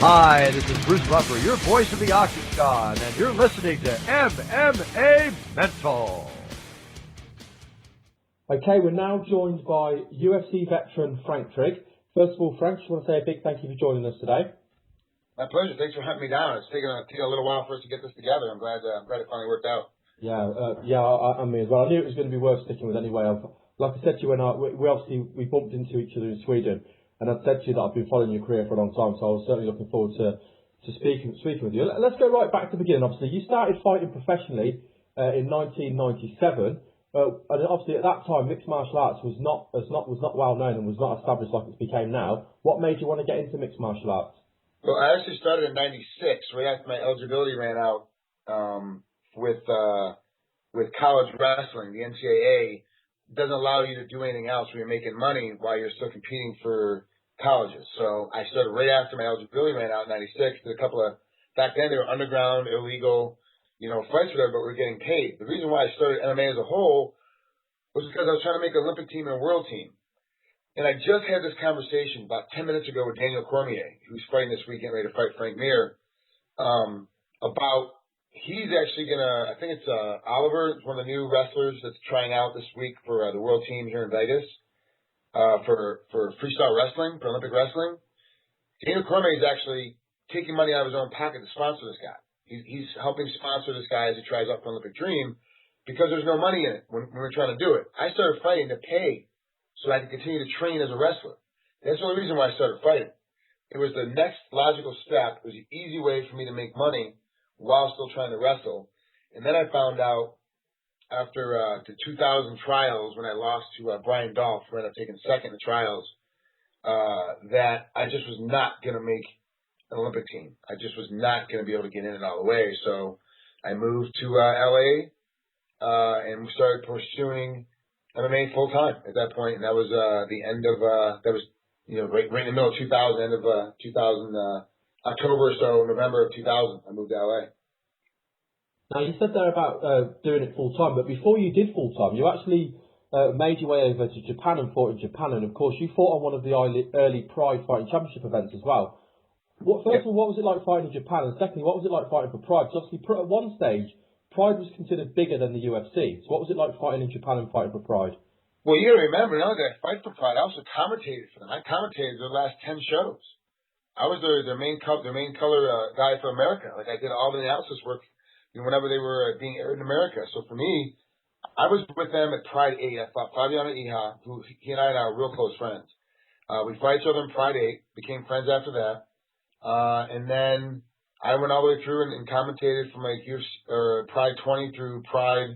Hi, this is Bruce Buffer, your voice of the Octagon, and you're listening to MMA Mental. Okay, we're now joined by UFC veteran Frank Trigg. First of all, Frank, just want to say a big thank you for joining us today. My pleasure. Thanks for hunting me down. It's taken a little while for us to get this together. I'm glad it finally worked out. I mean as well. I knew it was going to be worth sticking with anyway. Like I said to you, we bumped into each other in Sweden, and I'd said to you that I've been following your career for a long time, so I was certainly looking forward to speaking with you. Let's go right back to the beginning. Obviously, you started fighting professionally in 1997. And obviously at that time, mixed martial arts was not well known and was not established like it's became now. What made you want to get into mixed martial arts? Well, I actually started in '96, right after my eligibility ran out with college wrestling. The NCAA doesn't allow you to do anything else when you're making money while you're still competing for colleges. So I started right after my eligibility ran out in '96. Did a couple of, back then they were underground, illegal, fights whatever, but we were getting paid. The reason why I started MMA as a whole was because I was trying to make an Olympic team and a world team. And I just had this conversation about 10 minutes ago with Daniel Cormier, who's fighting this weekend, ready to fight Frank Mir, about he's actually I think it's Oliver, one of the new wrestlers that's trying out this week for the world team here in Vegas for freestyle wrestling, for Olympic wrestling. Daniel Cormier is actually taking money out of his own pocket to sponsor this guy. He's helping sponsor this guy as he tries out for Olympic Dream because there's no money in it when we're trying to do it. I started fighting to pay so I could continue to train as a wrestler. That's the only reason why I started fighting. It was the next logical step. It was an easy way for me to make money while still trying to wrestle. And then I found out after the 2000 trials when I lost to Brian Dolph, who ended up taking second in the trials, that I just was not going to make an Olympic team. I just was not going to be able to get in it all the way. So I moved to LA and started pursuing MMA full time at that point. And that was the end of that was right in the middle of 2000, end of 2000 October or so, November of 2000. I moved to LA. Now you said there about doing it full time, but before you did full time, you actually made your way over to Japan and fought in Japan, and of course you fought on one of the early Pride Fighting Championship events as well. First of all, what was it like fighting in Japan? And secondly, what was it like fighting for Pride? Because obviously, at one stage, Pride was considered bigger than the UFC. So what was it like fighting in Japan and fighting for Pride? Well, you got to remember, not only did I fight for Pride, I also commentated for them. I commentated their last 10 shows. I was their main color guy for America. Like I did all the analysis work whenever they were being aired in America. So for me, I was with them at Pride 8. I fought Fabiano Iha, who he and I are real close friends. We fought each other in Pride 8, became friends after that. And then I went all the way through and commentated from Pride 20 through Pride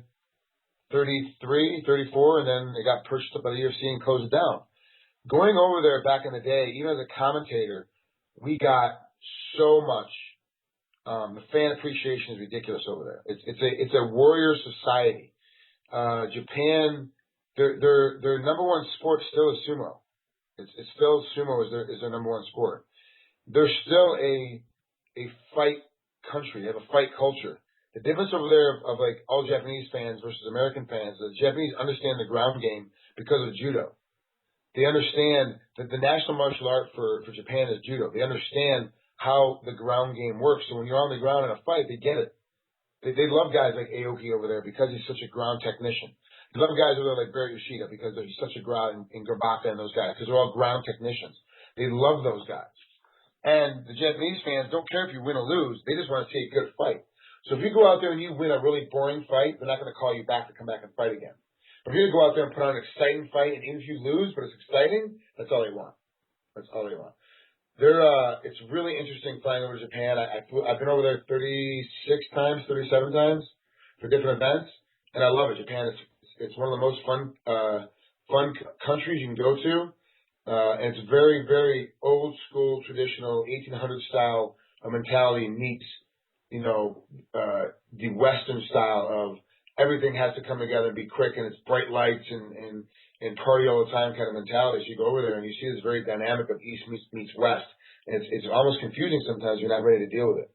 33, 34, and then it got purchased up by the UFC and closed it down. Going over there back in the day, even as a commentator, we got so much. The fan appreciation is ridiculous over there. It's a warrior society. Japan, their number one sport still is sumo. It's still sumo is their number one sport. They're still a fight country. They have a fight culture. The difference over there of like all Japanese fans versus American fans is the Japanese understand the ground game because of judo. They understand that the national martial art for Japan is judo. They understand how the ground game works. So when you're on the ground in a fight, they get it. They love guys like Aoki over there because he's such a ground technician. They love guys over there like Barry Yoshida because he's such a ground, and Gabaka and those guys because they're all ground technicians. They love those guys. And the Japanese fans don't care if you win or lose. They just want to see a good fight. So if you go out there and you win a really boring fight, they're not going to call you back to come back and fight again. If you're going to go out there and put on an exciting fight, and even if you lose, but it's exciting, that's all they want. That's all they want. It's really interesting flying over to Japan. I've been over there 36 times, 37 times for different events, and I love it. Japan it's one of the most fun countries you can go to. And it's very, very old school, traditional, 1800 style mentality meets, the Western style of everything has to come together and be quick and it's bright lights and party all the time kind of mentality. So you go over there and you see this very dynamic of East meets West. And it's almost confusing sometimes. You're not ready to deal with it.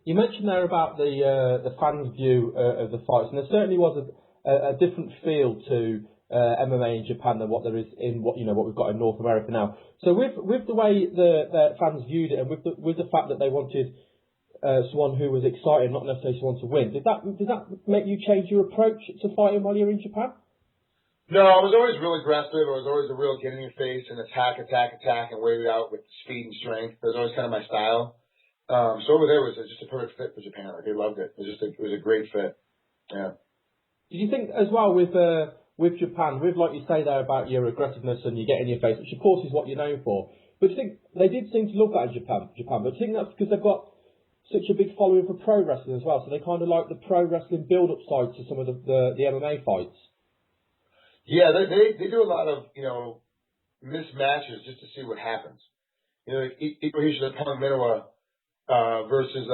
You mentioned there about the fans' view of the fights, and there certainly was a different feel to MMA in Japan than what there is in what we've got in North America now. So with the way the fans viewed it, and with the fact that they wanted someone who was excited, not necessarily someone to win, did that make you change your approach to fighting while you're in Japan? No, I was always real aggressive. I was always a real get in your face and attack, and wait it out with speed and strength. That was always kind of my style. So over there was just a perfect fit for Japan. Like, they loved it. It was a great fit. Yeah. Did you think as well with Japan, with like you say there about your aggressiveness and you get in your face, which of course is what you're known for, but do you think they did seem to love that in Japan? But do you think that's because they've got such a big following for pro wrestling as well, so they kind of like the pro wrestling build-up side to some of the MMA fights? Yeah, they do a lot of, mismatches just to see what happens. Ikuhisha Punk Minowa versus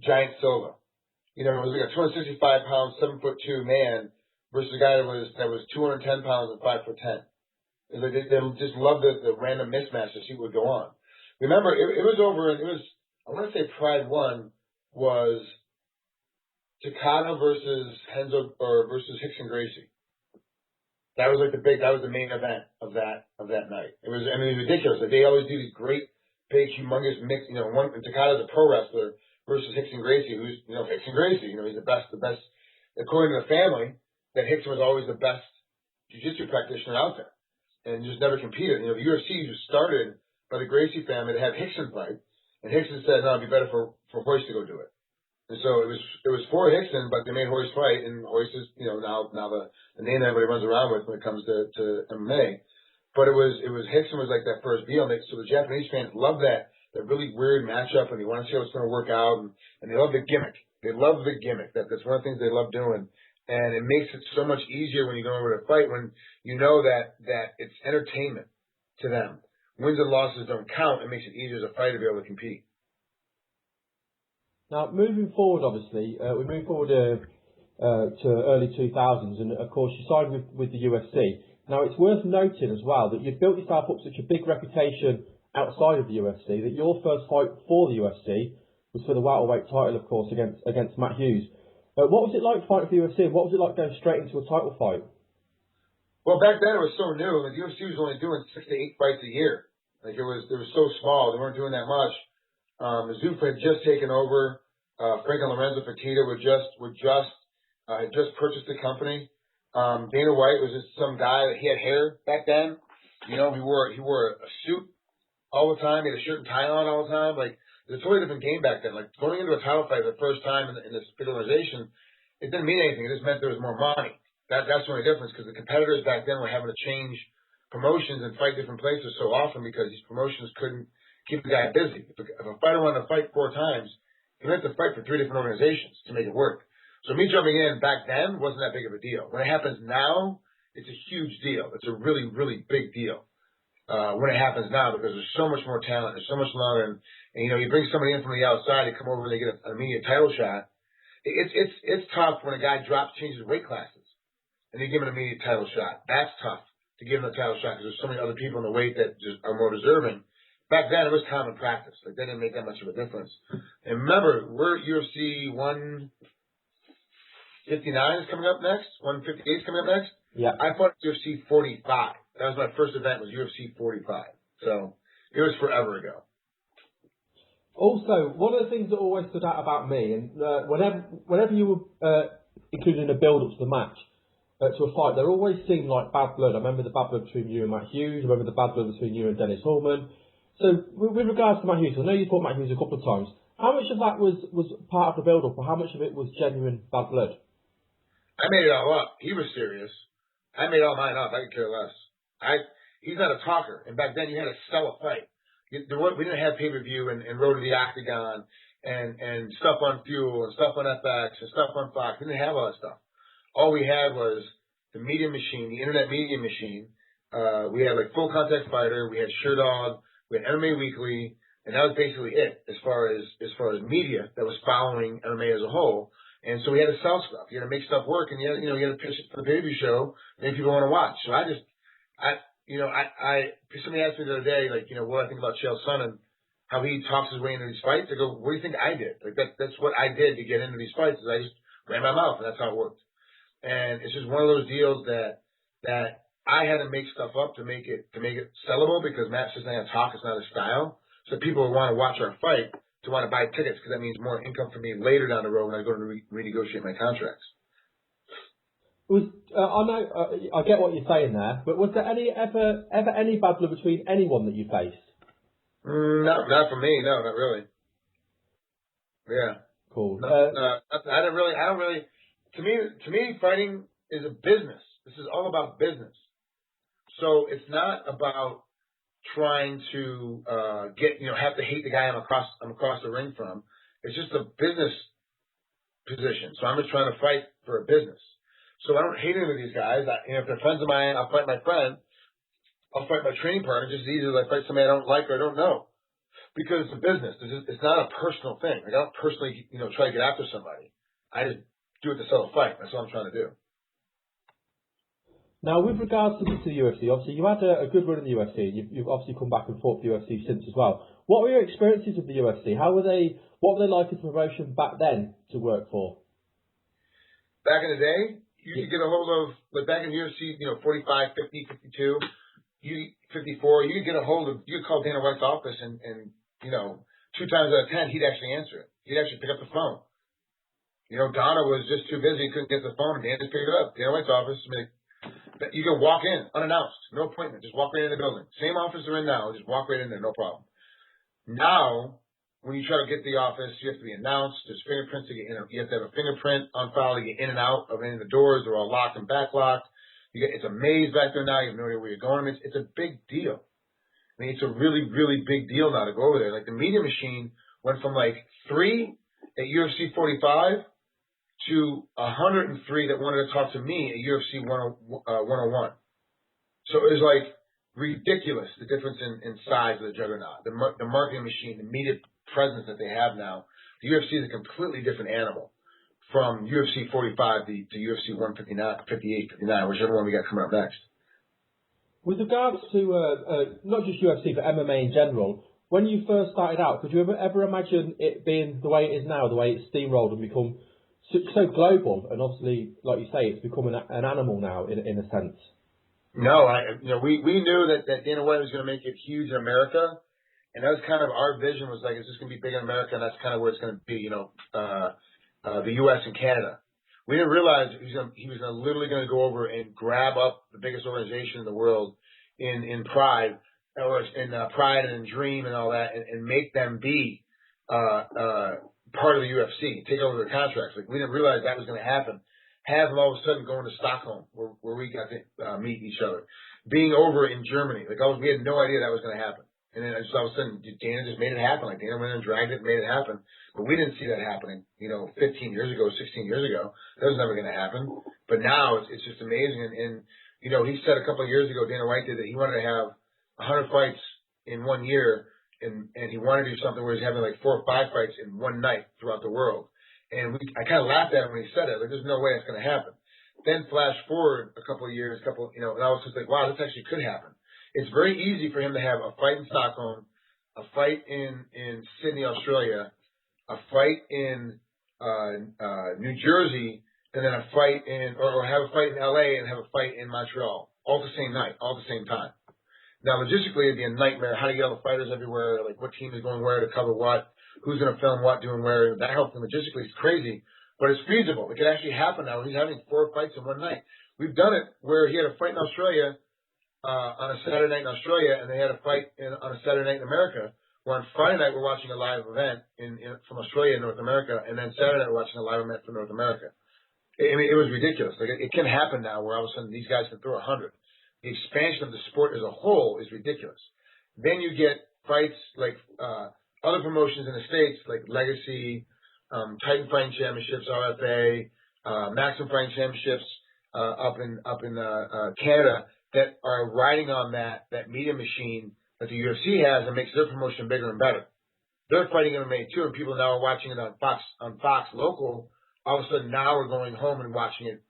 Giant Silva. It was like a 265-pound, 7'2" man versus a guy that was 210 pounds and 5'10". They just loved the random mismatch to see what would go on. Remember, it was over, and I want to say Pride 1 was Takada versus versus Hickson Gracie. That was like that was the main event of that night. It was ridiculous. Like, they always do these great, big, humongous mix. Takada's a pro wrestler versus Hickson Gracie, who's, Hickson Gracie, he's the best, according to the family, that Hickson was always the best jiu-jitsu practitioner out there and just never competed. The UFC was started by the Gracie family to have Hickson fight, and Hickson said, no, it'd be better for Hoist to go do it. And so it was for Hickson, but they made Hoist fight, and Hoist is, now the name everybody runs around with when it comes to MMA. But it was Hickson was like that first deal. So the Japanese fans love that really weird matchup, and they want to see how it's going to work out, and they love the gimmick. They love the gimmick. That's one of the things they love doing. And it makes it so much easier when you go over to fight, when you know that it's entertainment to them. Wins and losses don't count. It makes it easier as a fighter to be able to compete. Now, moving forward, obviously, we move forward to early 2000s, and of course you signed with the UFC. Now, it's worth noting as well that you've built yourself up such a big reputation outside of the UFC that your first fight for the UFC was for the welterweight title, of course, against Matt Hughes. What was it like fighting for the UFC? What was it like going straight into a title fight? Well, back then it was so new. The UFC was only doing 6 to 8 fights a year. Like, it was so small. They weren't doing that much. Zuffa had just taken over. Frank and Lorenzo Fertitta had just purchased the company. Dana White was just some guy that he had hair back then. He wore a suit all the time. He had a shirt and tie on all the time. Like, it was a totally different game back then. Like, going into a title fight for the first time in this big organization, it didn't mean anything. It just meant there was more money. That's the only difference, because the competitors back then were having to change promotions and fight different places so often because these promotions couldn't keep the guy busy. If a fighter wanted to fight 4 times, he had to fight for 3 different organizations to make it work. So me jumping in back then wasn't that big of a deal. When it happens now, it's a huge deal. It's a really, really big deal when it happens now, because there's so much more talent. There's so much longer. And you bring somebody in from the outside, they come over and they get an immediate title shot. It's tough when a guy changes weight classes, and they give him an immediate title shot. That's tough to give him a title shot, because there's so many other people in the weight that just are more deserving. Back then, it was common practice. Like, that didn't make that much of a difference. And remember, we're at UFC 159 is coming up next. 158 is coming up next. Yeah. I fought at UFC 45. That was my first event, was UFC 45. So it was forever ago. Also, one of the things that always stood out about me, and whenever you were included in a build-up to the match, to a fight, there always seemed like bad blood. I remember the bad blood between you and Matt Hughes. I remember the bad blood between you and Dennis Hallman. So, with regards to Matt Hughes, I know you fought Matt Hughes a couple of times. How much of that was part of the build-up, or how much of it was genuine bad blood? I made it all up. He was serious. I made all mine up. I could care less. He's not a talker. And back then, you had to sell a fight. We didn't have pay-per-view and Road to the Octagon and stuff on Fuel and stuff on FX and stuff on Fox. We didn't have all that stuff. All we had was the media machine, the internet media machine. We had like Full Contact Fighter. We had Sherdog. We had MMA Weekly, and that was basically it as far as media that was following MMA as a whole. And so we had to sell stuff. You had to make stuff work, and you had to pitch it for the pay-per-view show, and people want to watch. So somebody asked me the other day, like, what I think about Chael Sonnen, how he talks his way into these fights. I go, what do you think I did? Like, that's what I did to get into these fights, is I just ran my mouth, and that's how it worked. And it's just one of those deals that that I had to make stuff up to make it sellable because Matt's just not a talk, it's not a style. So people would want to watch our fight to want to buy tickets because that means more income for me later down the road when I go to renegotiate my contracts. I know I get what you're saying there, but was there ever any bad blood between anyone that you faced? Not for me. No, not really. Yeah. Cool. I don't really. To me, fighting is a business. This is all about business. So it's not about trying to have to hate the guy I'm across the ring from. It's just a business position. So I'm just trying to fight for a business. So I don't hate any of these guys. If they're friends of mine, I'll fight my friend. I'll fight my training partner just as easy as I fight somebody I don't like or I don't know. Because it's a business. It's not a personal thing. Like I don't personally, try to get after somebody. I just do it to sell a fight. That's what I'm trying to do. Now, with regards to the UFC, obviously you had a good run in the UFC. You've obviously come back and fought for the UFC since as well. What were your experiences with the UFC? What were they like as a promotion back then to work for? Back in the day, you could get a hold of, like back in UFC, 45, 50, 52, 54, you could get a hold of, you could call Dana White's office and 2 times out of 10, he'd actually answer it. He'd actually pick up the phone. Donna was just too busy, couldn't get the phone, and Dan just picked it up. Dana White's office, you can walk in unannounced, no appointment, just walk right in the building. Same office they're in now, just walk right in there, no problem. Now, when you try to get the office, you have to be announced. There's fingerprints to get in. You have to have a fingerprint on file to get in and out of any of the doors. They're all locked and backlocked. It's a maze back there now. You have no idea where you're going. It's a big deal. It's a really, really big deal now to go over there. Like the media machine went from like 3 at UFC 45 to 103 that wanted to talk to me at UFC 101. So it was like ridiculous, the difference in size of the juggernaut, the marketing machine, the media presence that they have now. The UFC is a completely different animal from UFC 45 to UFC 159, 58, 59, whichever one we got coming up next. With regards to not just UFC but MMA in general, when you first started out, could you ever imagine it being the way it is now, the way it's steamrolled and become so global? And obviously, like you say, it's become an animal now in a sense. No, we knew that Dana White was going to make it huge in America, and that was kind of our vision. Was like, it's just going to be big in America, and that's kind of where it's going to be. The U.S. and Canada. We didn't realize he was literally going to go over and grab up the biggest organization in the world in Pride, or in Pride and in Dream and all that, and make them be part of the UFC, take over their contracts. Like we didn't realize that was going to happen. Have them all of a sudden going to Stockholm, where we got to meet each other, being over in Germany. Like we had no idea that was going to happen. And then just all of a sudden, Dana just made it happen. Like Dana went and dragged it and made it happen. But we didn't see that happening, 15 years ago, 16 years ago. That was never going to happen. But now it's just amazing. And he said a couple of years ago, Dana White did, that he wanted to have 100 fights in 1 year. And he wanted to do something where he's having like 4 or 5 fights in one night throughout the world. And I kind of laughed at him when he said it. Like, there's no way that's going to happen. Then flash forward a couple of years, and I was just like, wow, this actually could happen. It's very easy for him to have a fight in Stockholm, a fight in Sydney, Australia, a fight in New Jersey, and then a fight or have a fight in LA and have a fight in Montreal, all the same night, all the same time. Now, logistically, it'd be a nightmare. How to get all the fighters everywhere, like what team is going where to cover what, who's going to film what, doing where. That helps him logistically. It's crazy, but it's feasible. It could actually happen now. He's having 4 fights in one night. We've done it where he had a fight in Australia on a Saturday night in Australia, and they had a fight on a Saturday night in America. Where on Friday night we're watching a live event from Australia and North America, and then Saturday night we're watching a live event from North America. I mean, it was ridiculous. Like it can happen now, where all of a sudden these guys can throw 100. The expansion of the sport as a whole is ridiculous. Then you get fights like other promotions in the States, like Legacy, Titan Fighting Championships, RFA, Maximum Fighting Championships up in Canada, that are riding on that media machine that the UFC has and makes their promotion bigger and better. They're fighting MMA too, and people now are watching it on Fox local. All of a sudden now we're going home and watching it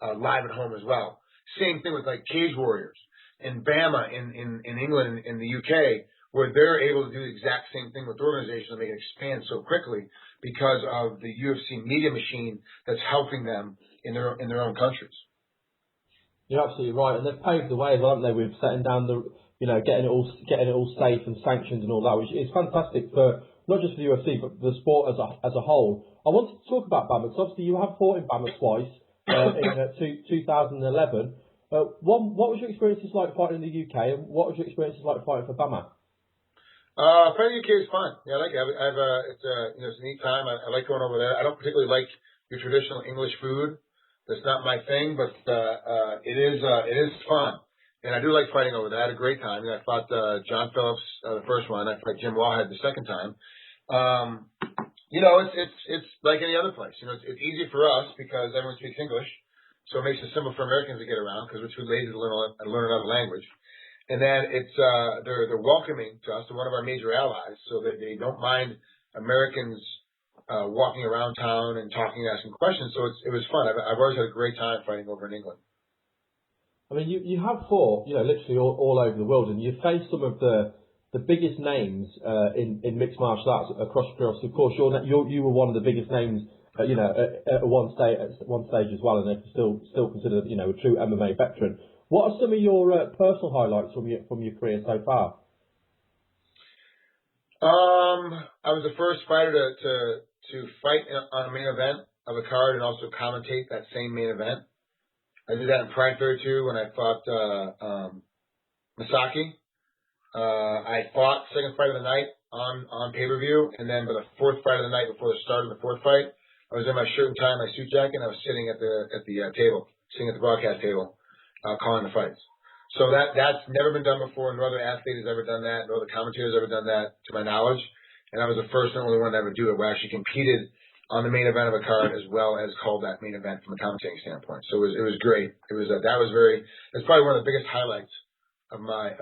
live at home as well. Same thing with like Cage Warriors and BAMA in England and in the UK, where they're able to do the exact same thing with organizations and make it expand so quickly because of the UFC media machine that's helping them in their own countries. You're absolutely right, and they've paved the way, haven't they, with setting down the, getting it all safe and sanctioned and all that, which is fantastic for not just for the UFC but for the sport as a whole. I wanted to talk about BAMMA because obviously you have fought in BAMMA twice in 2011. What was your experiences like fighting in the UK, and what was your experiences like fighting for BAMMA? Fighting UK is fun. Yeah, I like it. It's a neat time. I like going over there. I don't particularly like your traditional English food. That's not my thing, but it is fun, and I do like fighting over there. I had a great time. I fought John Phillips the first one. I fought Jim Wallhead the second time. It's like any other place. It's easy for us because everyone speaks English, so it makes it simple for Americans to get around because we're too lazy to learn another language. And then it's they're welcoming to us. They're one of our major allies, so that they don't mind Americans walking around town and talking, asking questions. So it was fun. I've always had a great time fighting over in England. I mean, you have fought, literally all over the world, and you've faced some of the biggest names in mixed martial arts across your career. Of course, you were one of the biggest names, at one stage as well, and they're still considered, a true MMA veteran. What are some of your personal highlights from your career so far? I was the first fighter to fight on a main event of a card and also commentate that same main event. I did that in Pride 32 when I fought Masaki. I fought second fight of the night on pay-per-view, and then by the fourth fight of the night before the start of the fourth fight, I was in my shirt and tie, my suit jacket, and I was sitting at the table, sitting at the broadcast table, calling the fights. So that's never been done before. No other athlete has ever done that. No other commentator has ever done that, to my knowledge. And I was the first and only one to ever do it. Where I actually competed on the main event of a card as well as called that main event from a commentating standpoint. So it was great. That's probably one of the biggest highlights of my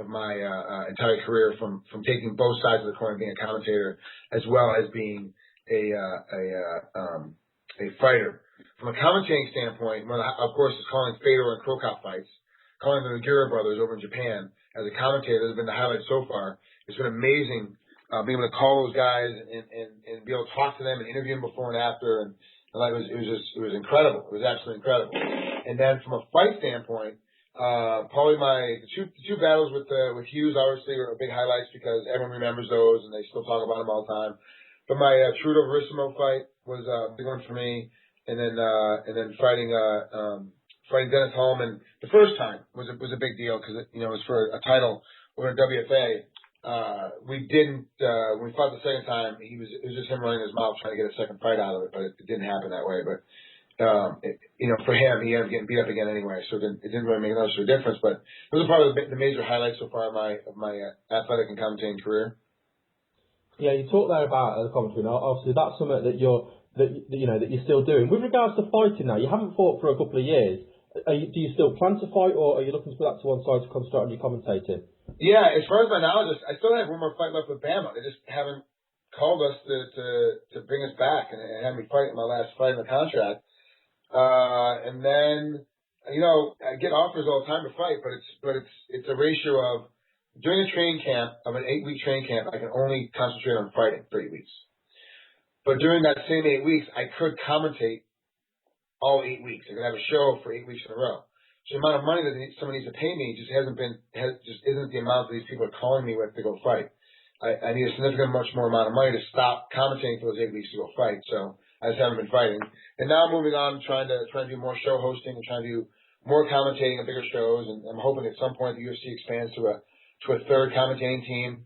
entire career from taking both sides of the coin, being a commentator as well as being a fighter. From a commentating standpoint, of course, is calling Fedor and Krokop fights, calling the Nogueira brothers over in Japan as a commentator. Has been the highlight so far. It's been amazing being able to call those guys and be able to talk to them and interview them before and after, and it was incredible. It was absolutely incredible. And then from a fight standpoint, probably the two battles with Hughes obviously were big highlights because everyone remembers those and they still talk about them all the time. But my Trudeau Verissimo fight was a big one for me, and then fighting Dennis Hallman the first time was a big deal because it was for a title over in WFA. When we fought the second time, it was just him running his mouth trying to get a second fight out of it, but it didn't happen that way. But for him, he ended up getting beat up again anyway, so it didn't really make much of a difference. But those are probably the major highlights so far of my athletic and commentating career. Yeah, you talked there about the commentary. Now, obviously, that's something that you're still doing. With regards to fighting, now you haven't fought for a couple of years. Do you still plan to fight, or are you looking to put that to one side to concentrate on your commentating? Yeah, as far as my knowledge, I still have one more fight left with Bama. They just haven't called us to bring us back and have me fight in my last fight in the contract. And then, I get offers all the time to fight, but it's a ratio of during a training camp, of an 8-week training camp, I can only concentrate on fighting for 8 weeks. But during that same 8 weeks, I could commentate all 8 weeks. I could have a show for 8 weeks in a row. So the amount of money that someone needs to pay me just isn't the amount that these people are calling me with to go fight. I need a significant much more amount of money to stop commentating for those 8 weeks to go fight. So I just haven't been fighting. And now I'm moving on, trying to do more show hosting and trying to do more commentating on bigger shows. And I'm hoping at some point the UFC expands to a third commentating team.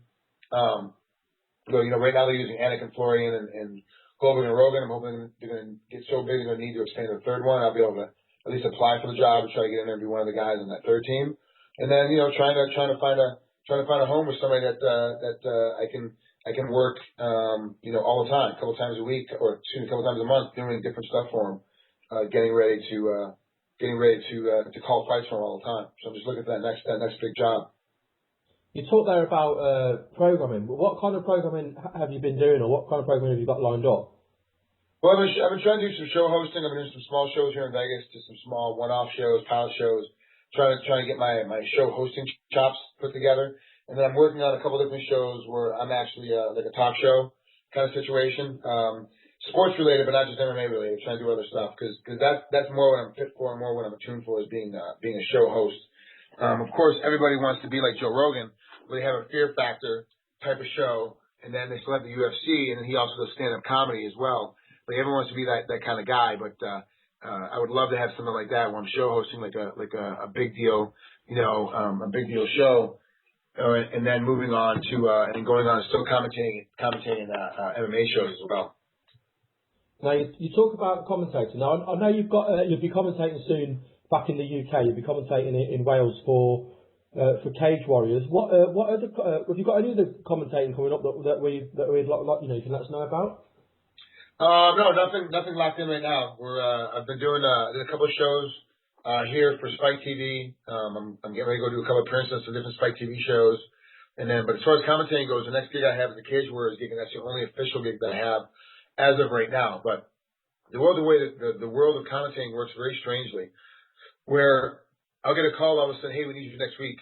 Right now they're using Anik and Florian and Goldberg and Rogan. I'm hoping they're going to get so big they're going to need to expand to a third one. I'll be able to at least apply for the job and try to get in there and be one of the guys on that third team. And then trying to find a home with somebody that I can work all the time, a couple times a week or a couple times a month, doing different stuff for them, getting ready to call fights for them all the time. So I'm just looking for that next big job. You talked there about programming. What kind of programming have you been doing, or what kind of programming have you got lined up? Well, I've been trying to do some show hosting. I've been doing some small shows here in Vegas, just some small one-off shows, pilot shows, trying to get my show hosting chops put together. And then I'm working on a couple different shows where I'm actually like a talk show kind of situation. sports related, but not just MMA related. Trying to do other stuff because that's more what I'm fit for and more what I'm attuned for is being a show host. Of course, everybody wants to be like Joe Rogan, where they have a fear factor type of show, and then they still have the UFC, and then he also does stand up comedy as well. But everyone wants to be that kind of guy. But I would love to have something like that where I'm show hosting like a big deal, a big deal show. And then moving on to and going on still commentating MMA shows as well. Now you talk about commentating. Now I know you'll be commentating soon back in the UK. You'll be commentating in Wales for Cage Warriors. What other have you got any other commentating coming up that we'd like you can let us know about? No, nothing locked in right now. I've been doing did a couple of shows here for Spike TV. I'm getting ready to go do a couple of appearances on different Spike TV shows. But as far as commentating goes, the next gig I have is the Cage Warriors gig, and that's the only official gig that I have as of right now. But the way that the world of commentating works very strangely, where I'll get a call all of a sudden, hey, we need you next week.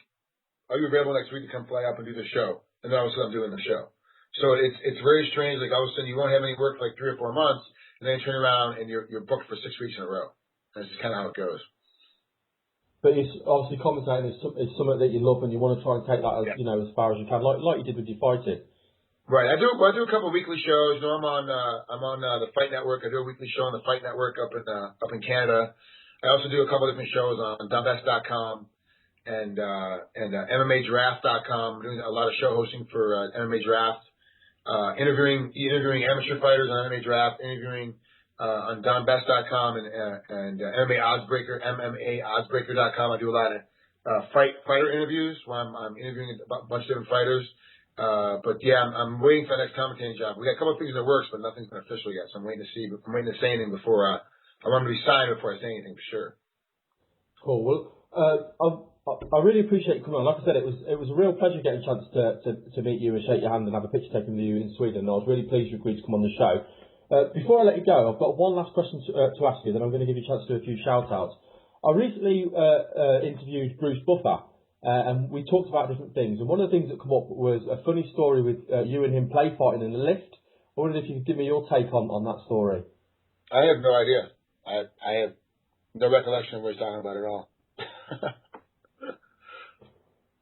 Are you available next week to come fly up and do the show? And then all of a sudden I'm doing the show. So it's very strange. Like all of a sudden you won't have any work for like 3 or 4 months, and then you turn around and you're booked for 6 weeks in a row. That's just kind of how it goes. But it's obviously commentating is something that you love, and you want to try and take that as far as you can, like you did with your fighting. Right. I do a couple of weekly shows. I'm on the Fight Network. I do a weekly show on the Fight Network up in Canada. I also do a couple of different shows on DonBest.com and MMADraft.com. I'm doing a lot of show hosting for MMA Draft. Interviewing amateur fighters on MMA Draft, interviewing on DonBest.com and MMA Oddsbreaker.com. I do a lot of fighter interviews where I'm interviewing a bunch of different fighters. But yeah, I'm waiting for the next commentating job. We got a couple of things in the works, but nothing's been official yet. So I'm waiting to say anything before I want to be signed before I say anything for sure. Cool. Well, I really appreciate you coming on. Like I said, it was a real pleasure getting a chance to meet you and shake your hand and have a picture taken with you in Sweden. I was really pleased you agreed to come on the show. Before I let you go, I've got one last question to ask you, then I'm going to give you a chance to do a few shout-outs. I recently interviewed Bruce Buffer, and we talked about different things. And one of the things that came up was a funny story with you and him play fighting in the lift. I wondered if you could give me your take on that story. I have no idea. I have no recollection of what he's talking about at all.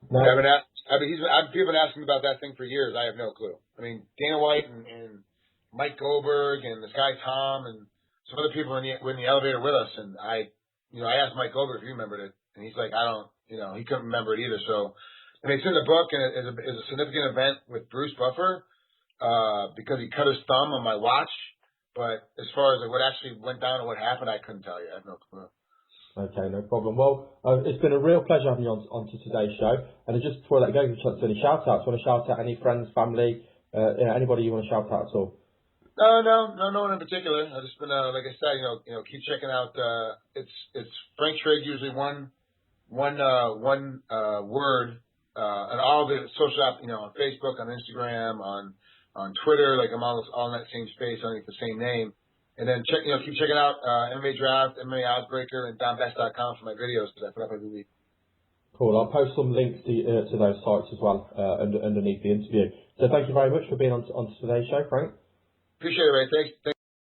No. People have been asking me about that thing for years. I have no clue. I mean, Dana White and Mike Goldberg and this guy Tom and some other people were in the elevator with us, and I asked Mike Goldberg if he remembered it, and he's like, he couldn't remember it either. So, I mean, it's in the book, and it is a significant event with Bruce Buffer because he cut his thumb on my watch. But as far as what actually went down and what happened, I couldn't tell you. I have no clue. Okay, no problem. Well, it's been a real pleasure having you on to today's show. And just before I let you go, give you a chance to any shout-outs. Want to shout out any friends, family, anybody you want to shout out at all? No one in particular. I've just been, like I said, keep checking out. It's Frank Trigg, usually one word, on all the social apps, on Facebook, on Instagram, on Twitter. Like I'm all in that same space, underneath the same name. And then keep checking out MMA Draft, MMA Oddsbreaker, and DonBest.com for my videos because I put up every week. Cool. I'll post some links to those sites as well underneath the interview. So thank you very much for being on today's show, Frank. Appreciate it, Ray. Thanks.